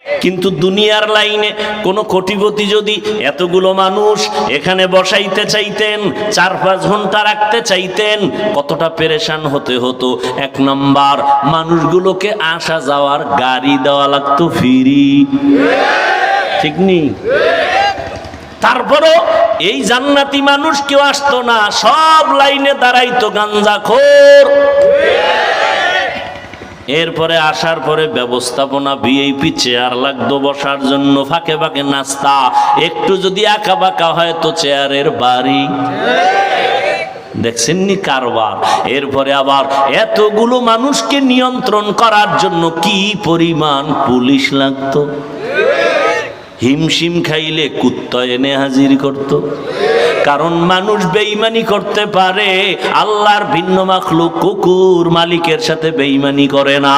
কিন্তু দুনিয়ার লাইনে কোনো কোটিপতি যদি এতগুলো মানুষ এখানে বসাইতে চাইতেন, 4-5 ঘন্টা রাখতে চাইতেন, কতটা পেরেশান হতে হতো। 1 নাম্বার, মানুষগুলোকে আসা যাওয়ার গাড়ি দেওয়া লাগতো ফ্রি, ঠিক নেই? তারপরও এই জান্নাতি মানুষ কেউ আসতো না, সব লাইনে দাঁড়াইতো গাঞ্জাখোর। এরপরে আসার পরে ব্যবস্থাপনা, ভিআইপি চেয়ার লাগতো বসার জন্য, ফাঁকে ফাঁকে নাস্তা, একটু যদি আঁকা বাঁকা হয় তো চেয়ারের বাড়ি। দেখছেননি কারবার? এরপরে আবার এতগুলো মানুষকে নিয়ন্ত্রণ করার জন্য কি পরিমাণ পুলিশ লাগতো। হিমশিম খাইলে কুত্তা এনে হাজির করত। কারণ মানুষ বেঈমানি করতে পারে, আল্লাহর ভিন্ন মাখলুক কুকুর মালিকের সাথে বেঈমানি করে না।